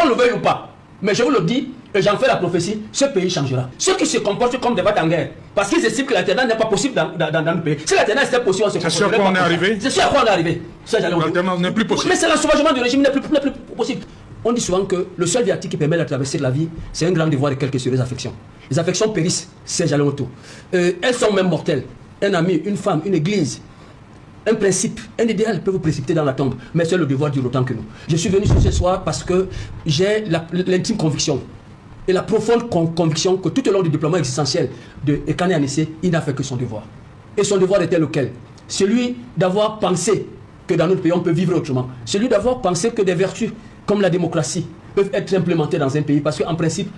qu'on le veuille ou pas. Mais je vous le dis, et j'en fais la prophétie, ce pays changera. Ceux qui se comportent comme des bêtes en guerre, parce qu'ils estiment que l'alternance n'est pas possible dans le pays. Si l'alternance était possible, on se comporterait pas. C'est sûr qu'on est arrivé. C'est sûr qu'on est arrivé. L'alternance n'est plus possible. Mais c'est l'ensauvagement du régime n'est plus possible. On dit souvent que le seul viatique qui permet de traverser la vie, c'est un grand devoir et quelques sérieuses affections. Les affections périssent, c'est jamais autour. Elles sont même mortelles. Un ami, une femme, une église, un principe, un idéal peut vous précipiter dans la tombe, mais c'est le devoir dure autant que nous. Je suis venu ce soir parce que j'ai l'intime conviction et la profonde conviction que tout au long du déploiement existentiel de Ekane Anissé, il n'a fait que son devoir. Et son devoir était lequel? Celui d'avoir pensé que dans notre pays on peut vivre autrement. Celui d'avoir pensé que des vertus comme la démocratie peuvent être implémentées dans un pays, parce qu'en principe,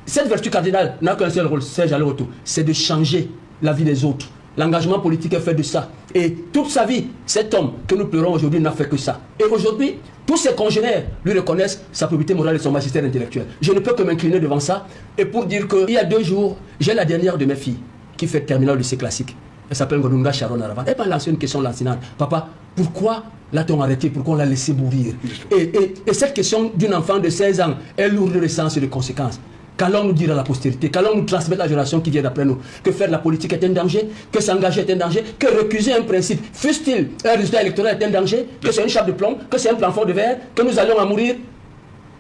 cette vertu cardinale n'a qu'un seul rôle, c'est de changer la vie des autres. L'engagement politique est fait de ça. Et toute sa vie, cet homme que nous pleurons aujourd'hui n'a fait que ça. Et aujourd'hui, tous ses congénères lui reconnaissent sa probité morale et son magistère intellectuel. Je ne peux que m'incliner devant ça. Et pour dire qu'il y a 2 jours, j'ai la dernière de mes filles qui fait terminale au lycée classique. Elle s'appelle Ngonunga Sharon Aravan. Elle m'a lancé une question lancinante. Papa, pourquoi l'a-t-on arrêté? Pourquoi on l'a laissé mourir? Et cette question d'une enfant de 16 ans est lourde de sens et de conséquences. Qu'allons-nous dire à la postérité? Qu'allons-nous transmettre à la génération qui vient d'après nous? Que faire de la politique est un danger? Que s'engager est un danger? Que recuser un principe, fût-il un résultat électoral, est un danger? Que c'est une chape de plomb? Que c'est un plafond de verre? Que nous allons en mourir?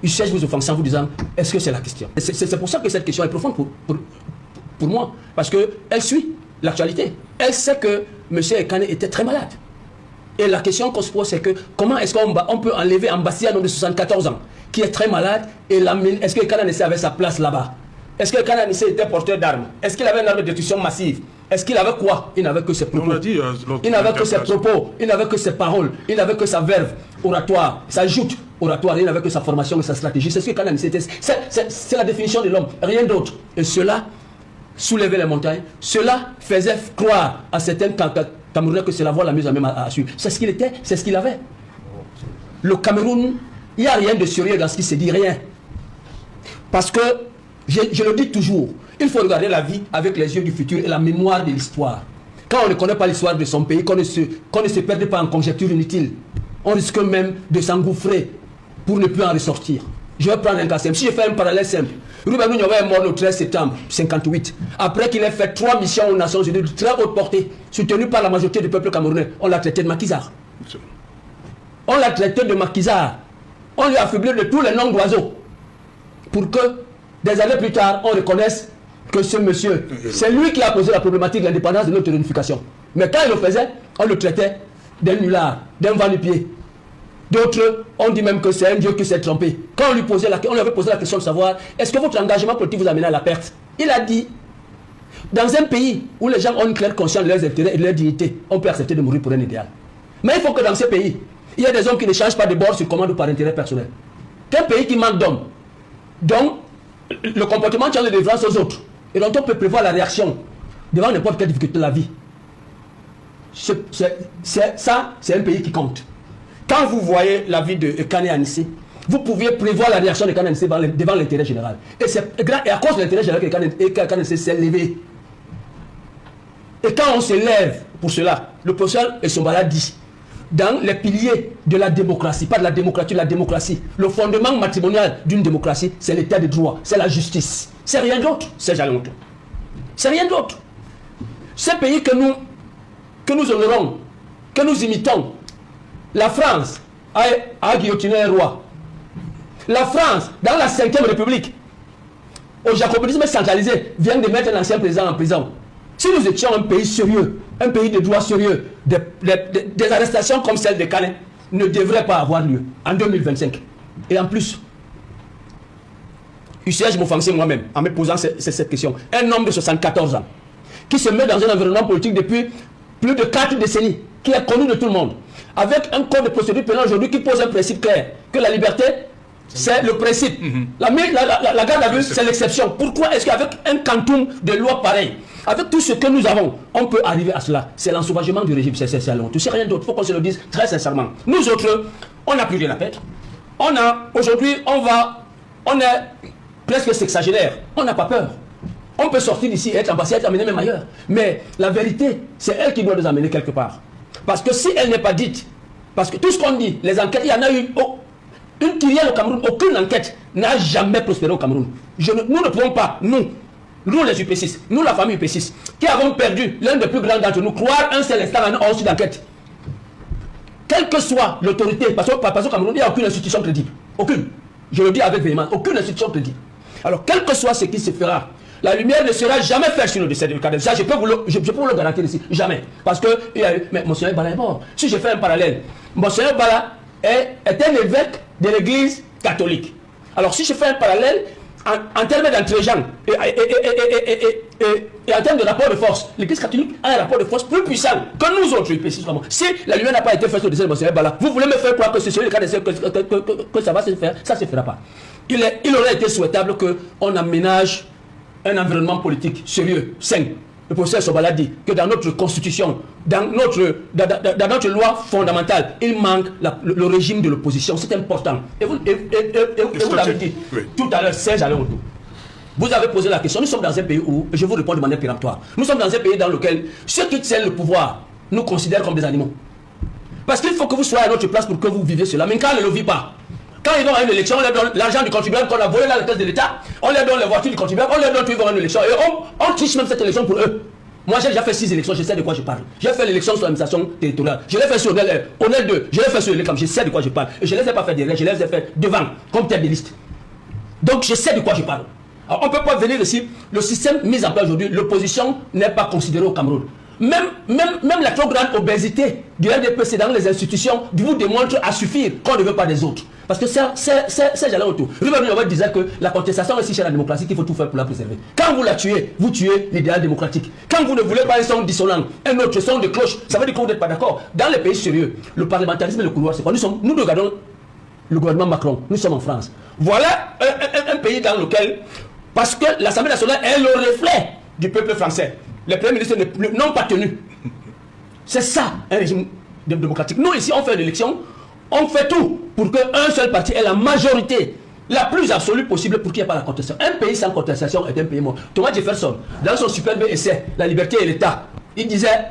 Je cherche vous offenser en vous disant, est-ce que c'est la question? C'est pour ça que cette question est profonde pour moi. Parce qu'elle suit l'actualité. Elle sait que M. Ekane était très malade. Et la question qu'on se pose, c'est que comment est-ce qu'on peut enlever Ambassia, un homme de 74 ans, qui est très malade, et l'amener? Est-ce que Ekane Anissé avait sa place là-bas? Est-ce que Ekane Anissé était porteur d'armes? Est-ce qu'il avait une arme de destruction massive? Est-ce qu'il avait quoi? Il n'avait que ses propos. Il n'avait que ses propos, il n'avait que ses paroles, il n'avait que sa verve oratoire, sa joute oratoire, il n'avait que sa formation et sa stratégie. C'est ce que Ekane Anissé était. C'est la définition de l'homme, rien d'autre. Et cela soulevait les montagnes, cela faisait croire à certains Camerounais que c'est la voie la mieux à même à suivre. C'est ce qu'il était, c'est ce qu'il avait. Le Cameroun, il n'y a rien de sérieux dans ce qui se dit, rien. Parce que, je le dis toujours, il faut regarder la vie avec les yeux du futur et la mémoire de l'histoire. Quand on ne connaît pas l'histoire de son pays, qu'on ne se perde pas en conjectures inutiles, on risque même de s'engouffrer pour ne plus en ressortir. Je vais prendre un cas simple. Si je fais un parallèle simple, Ruben Nyobe est mort le 13 septembre 1958. Après qu'il ait fait 3 missions aux Nations Unies de très haute portée, soutenues par la majorité du peuple camerounais, on l'a traité de maquisard. On l'a traité de maquisard. On lui a affublé de tous les noms d'oiseaux. Pour que, des années plus tard, on reconnaisse que ce monsieur, c'est lui qui a posé la problématique de l'indépendance de notre réunification. Mais quand il le faisait, on le traitait d'un nulard, d'un va-nu-pied. D'autres ont dit même que c'est un Dieu qui s'est trompé. Quand on lui avait posé la question de savoir, est-ce que votre engagement politique vous amène à la perte? Il a dit, dans un pays où les gens ont une claire conscience de leurs intérêts et de leur dignité, on peut accepter de mourir pour un idéal. Mais il faut que dans ce pays, il y ait des hommes qui ne changent pas de bord sur commande ou par intérêt personnel. C'est un pays qui manque d'hommes. Donc, le comportement tient de défense aux autres. Et dont on peut prévoir la réaction devant n'importe quelle difficulté de la vie. Ça, c'est un pays qui compte. Quand vous voyez la vie de Ekane Anissé, vous pouviez prévoir la réaction d'Ekane Anissé devant l'intérêt général. Et à cause de l'intérêt général qu'Ekane Anissé s'est levé. Et quand on se lève pour cela, le professeur Essombala dit, dans les piliers de la démocratie, pas de la démocratie, le fondement matrimonial d'une démocratie, c'est l'état de droit, c'est la justice. C'est rien d'autre, c'est Jalonto. C'est rien d'autre. Ce pays que nous honorons, que nous imitons, la France a guillotiné un roi. La France, dans la 5e République, au jacobinisme centralisé, vient de mettre un ancien président en prison. Si nous étions un pays sérieux, un pays de droit sérieux, des arrestations comme celle de Kane ne devraient pas avoir lieu en 2025. Et en plus, je m'offensais moi-même en me posant cette question. Un homme de 74 ans qui se met dans un environnement politique depuis plus de 4 décennies, qui est connu de tout le monde, avec un code de procédure pénale aujourd'hui qui pose un principe clair, que la liberté, c'est le principe. La garde à vue, c'est l'exception. Pourquoi est-ce qu'avec un quantum de loi pareil, avec tout ce que nous avons, on peut arriver à cela? C'est l'ensauvagement du régime, c'est long. Tu sais rien d'autre, il faut qu'on se le dise très sincèrement. Nous autres, on n'a plus rien à perdre. Aujourd'hui, on est presque sexagénaire. On n'a pas peur. On peut sortir d'ici et être ambassadeur, être amené même ailleurs. Mais la vérité, c'est elle qui doit nous amener quelque part. Parce que si elle n'est pas dite, parce que tout ce qu'on dit, les enquêtes, il y en a eu Une kyrielle au Cameroun, aucune enquête n'a jamais prospéré au Cameroun. Nous ne pouvons pas, nous les UP6, nous la famille UP6, qui avons perdu l'un des plus grands d'entre nous, croire un seul instant à une hausse d'enquête. Quelle que soit l'autorité, parce qu'au Cameroun, il n'y a aucune institution crédible. Aucune. Je le dis avec véhémence, aucune institution crédible. Alors, quel que soit ce qui se fera, la lumière ne sera jamais faite sur le décès de Kadhafi. Ça, je peux vous le garantir ici. Jamais. Parce que, mais Monseigneur Bala est mort. Si je fais un parallèle, Monseigneur Bala est un évêque de l'église catholique. Alors, si je fais un parallèle, en termes d'entre-gens et en termes de rapport de force, l'église catholique a un rapport de force plus puissant que nous autres. Si la lumière n'a pas été faite sur le décès de Monseigneur Bala, vous voulez me faire croire que c'est celui que ça va se faire, ça ne se fera pas. Il aurait été souhaitable qu'on aménage un environnement politique sérieux, sain. Le professeur Sobala dit que dans notre constitution, dans notre loi fondamentale, il manque le régime de l'opposition. C'est important. Et vous l'avez dit tout à l'heure, Serge Alain Autou. Vous avez posé la question. Nous sommes dans un pays où, je vous réponds de manière péremptoire, nous sommes dans un pays dans lequel ceux qui tiennent le pouvoir nous considèrent comme des animaux. Parce qu'il faut que vous soyez à notre place pour que vous viviez cela. Mais quand on ne le vit pas, quand ils vont à une élection, on leur donne l'argent du contribuable qu'on a volé dans la caisse de l'État, on leur donne les voitures du contribuable, on leur donne tout, ils vont à une élection. Et on triche même cette élection pour eux. Moi, j'ai déjà fait 6 élections, je sais de quoi je parle. J'ai fait l'élection sur l'administration territoriale. Je l'ai fait sur Onel 2, je l'ai fait sur l'ECAM, je sais de quoi je parle. Et je ne les ai pas fait derrière, je les ai fait devant, comme tête de liste. Donc, je sais de quoi je parle. Alors, on ne peut pas venir ici, le système mis en place aujourd'hui, l'opposition n'est pas considérée au Cameroun. Même la trop grande obésité du RDPC dans les institutions vous démontre à suffire qu'on ne veut pas des autres. Parce que c'est j'allais autour. Ruben Yobet disait que la contestation est si chère à la démocratie qu'il faut tout faire pour la préserver. Quand vous la tuez, vous tuez l'idéal démocratique. Quand vous ne voulez pas un son dissonant, un autre son de cloche, ça veut dire que vous n'êtes pas d'accord. Dans les pays sérieux, le parlementarisme et le couloir, c'est quoi? Nous regardons le gouvernement Macron, nous sommes en France. Voilà un pays dans lequel, parce que l'Assemblée nationale est le reflet du peuple français. Les premiers ministres n'ont pas tenu. C'est ça, un régime démocratique. Nous, ici, on fait l'élection, on fait tout pour qu'un seul parti ait la majorité la plus absolue possible pour qu'il n'y ait pas la contestation. Un pays sans contestation est un pays mort. Thomas Jefferson, dans son superbe essai, La liberté et l'État, il disait,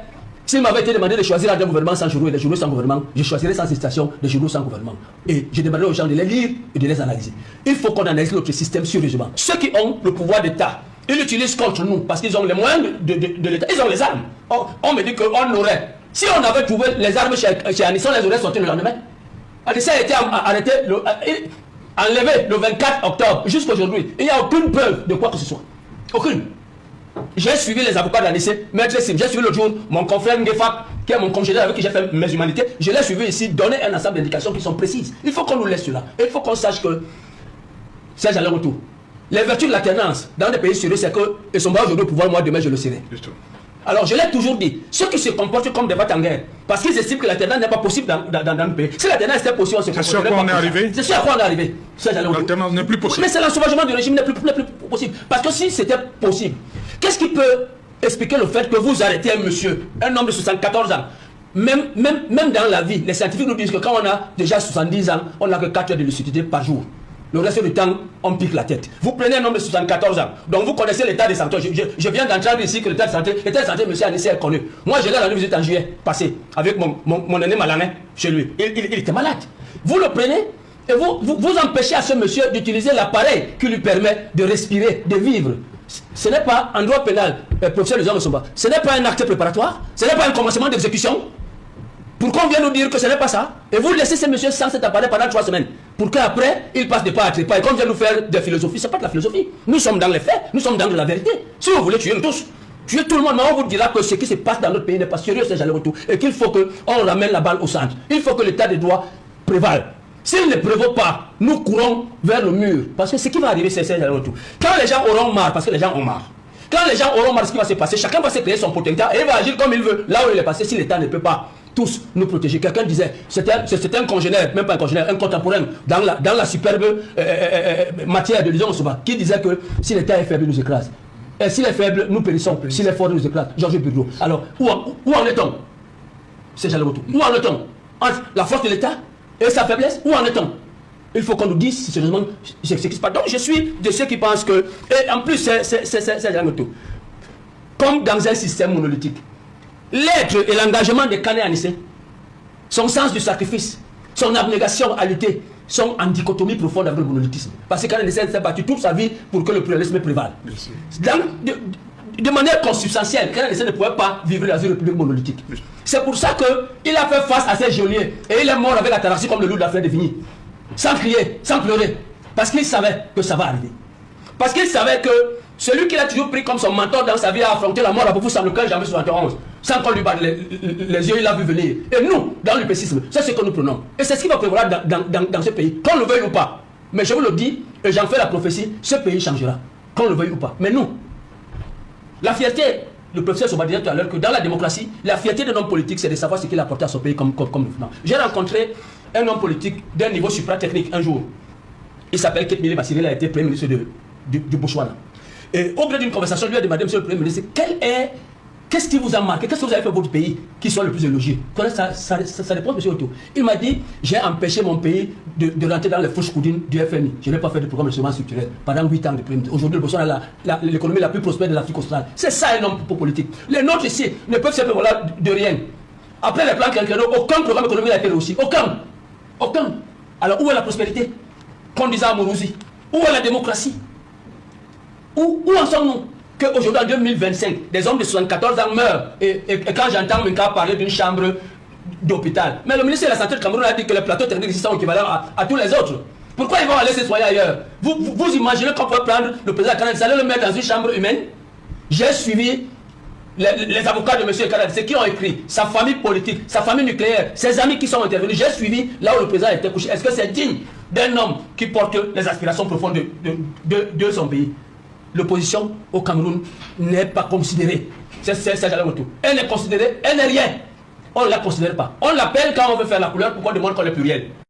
s'il m'avait été demandé de choisir entre un gouvernement sans journaux et des journaux sans gouvernement, je choisirais sans hésitation des journaux sans gouvernement. Et je demanderais aux gens de les lire et de les analyser. Il faut qu'on analyse notre système sérieusement. Ceux qui ont le pouvoir d'État, ils l'utilisent contre nous parce qu'ils ont les moyens de l'État. Ils ont les armes. On me dit qu'on aurait. Si on avait trouvé les armes chez Anisson, on les aurait sorties le lendemain. Anisson a été arrêté, enlevé le 24 octobre jusqu'à aujourd'hui. Il n'y a aucune preuve de quoi que ce soit. Aucune. J'ai suivi les avocats d'Anisson, Maître Sim. J'ai suivi l'autre jour mon confrère Ngefak, qui est mon congénère avec qui j'ai fait mes humanités. Je l'ai suivi ici, donner un ensemble d'indications qui sont précises. Il faut qu'on nous laisse cela. Il faut qu'on sache que Serge Alain Autou, les vertus de l'alternance dans des pays sérieux, c'est qu'ils sont pas aujourd'hui au pouvoir, moi demain je le serai. Alors je l'ai toujours dit, ceux qui se comportent comme des battes en guerre, parce qu'ils estiment que l'alternance n'est pas possible dans le pays. Si l'alternance était possible, on se comporterait. C'est sur quoi on est arrivé. C'est sur quoi on est arrivé. L'alternance n'est plus possible. Mais c'est l'ensauvagement du régime n'est plus possible. Parce que si c'était possible, qu'est-ce qui peut expliquer le fait que vous arrêtez un monsieur, un homme de 74 ans? Même dans la vie, les scientifiques nous disent que quand on a déjà 70 ans, on n'a que 4 heures de lucidité par jour. Le reste du temps, on pique la tête. Vous prenez un homme de 74 ans, donc vous connaissez l'état de santé. Je viens d'entendre ici que l'état de santé, monsieur Anissé est connu. Moi, je l'ai rendu visite en juillet passé, avec mon aîné Malamin chez lui. Il était malade. Vous le prenez et vous empêchez à ce monsieur d'utiliser l'appareil qui lui permet de respirer, de vivre. Ce n'est pas un droit pénal, professeur de Somba, ce n'est pas un acte préparatoire, ce n'est pas un commencement d'exécution. Pourquoi on vient nous dire que ce n'est pas ça? Et vous laissez ces messieurs sans cet appareil pendant 3 semaines. Pour qu'après, ils passent de pas à trépas. Et quand on vient nous faire des philosophies, ce n'est pas de la philosophie. Nous sommes dans les faits, nous sommes dans de la vérité. Si vous voulez tuer nous tous, tuer tout le monde, mais on vous dira que ce qui se passe dans notre pays n'est pas sérieux, c'est jamais retour. Et qu'il faut qu'on ramène la balle au centre. Il faut que l'état de droit prévale. S'il ne prévaut pas, nous courons vers le mur. Parce que ce qui va arriver, c'est jamais retour. Quand les gens auront marre, parce que les gens ont marre. Quand les gens auront marre, ce qui va se passer, chacun va se créer son potentat et il va agir comme il veut. Là où il est passé, si l'État ne peut pas tous nous protéger. Quelqu'un disait, c'était un congénère, même pas un congénère, un contemporain dans la superbe matière de Lison Osoba, qui disait que si l'État est faible, il nous écrase. Et s'il est faible, nous périssons. S'il est fort, il nous écrase. Georges Burdeau. Alors, où en est-on? C'est Jalais Autou. Où en est-on? Entre la force de l'État et sa faiblesse, où en est-on? Il faut qu'on nous dise sérieusement ce qui se passe. Donc, je suis de ceux qui pensent que, et en plus, c'est Jalais Autou. Comme dans un système monolithique, l'être et l'engagement de Kane Anissé, son sens du sacrifice, son abnégation à lutter, sont en dichotomie profonde avec le monolithisme. Parce que Canal s'est battu toute sa vie pour que le pluralisme prévale. De manière consubstantielle, Canal ne pouvait pas vivre dans une république monolithique. C'est pour ça qu'il a fait face à ces geôliers et il est mort avec la tarassie comme le loup de la fleur de Vigny. Sans crier, sans pleurer. Parce qu'il savait que ça va arriver. Parce qu'il savait que celui qu'il a toujours pris comme son mentor dans sa vie a affronté la mort à Bafoussam le 15 janvier 71. Sans qu'on lui batte les yeux, il l'a vu venir. Et nous, dans le pécisme, c'est ce que nous prenons. Et c'est ce qui va prévoir dans ce pays, qu'on le veuille ou pas. Mais je vous le dis, et j'en fais la prophétie, ce pays changera. Qu'on le veuille ou pas. Mais nous, la fierté, le professeur Soba disait tout à l'heure que dans la démocratie, la fierté d'un homme politique, c'est de savoir ce qu'il a apporté à son pays comme mouvement. J'ai rencontré un homme politique d'un niveau supra-technique un jour. Il s'appelle Ketmile Bassiré, il a été Premier ministre du Botswana. Et au gré d'une conversation, je lui ai demandé, monsieur le Premier ministre, qu'est-ce qui vous a marqué? Qu'est-ce que vous avez fait pour votre pays qui soit le plus élogié? Ça dépend, monsieur Otto. Il m'a dit, j'ai empêché mon pays de rentrer dans les fourches coudines du FMI. Je n'ai pas fait de programme de semence structurel pendant 8 ans de Premier ministre. Aujourd'hui, le Botswana a l'économie la plus prospère de l'Afrique australe. C'est ça un homme politique. Les nôtres ici ne peuvent se faire de rien. Après les plans quinquennaux, aucun programme économique n'a été réussi. Aucun. Alors où est la prospérité? Qu'on disait à Mourouzi. Où est la démocratie? Où en sommes-nous? Qu'aujourd'hui, en 2025, des hommes de 74 ans meurent. Et quand j'entends Minka parler d'une chambre d'hôpital. Mais le ministre de la Santé du Cameroun a dit que les plateaux techniques sont équivalents à tous les autres. Pourquoi ils vont aller se soigner ailleurs? Vous imaginez qu'on peut prendre le président Canal, vous allez le mettre dans une chambre humaine? J'ai suivi les avocats de M. Canal, ceux qui ont écrit, sa famille politique, sa famille nucléaire, ses amis qui sont intervenus. J'ai suivi là où le président était couché. Est-ce que c'est digne d'un homme qui porte les aspirations profondes de son pays? L'opposition au Cameroun n'est pas considérée. C'est tout. Elle est considérée, elle n'est rien. On ne la considère pas. On l'appelle quand on veut faire la couleur, pourquoi on demande qu'on est pluriel?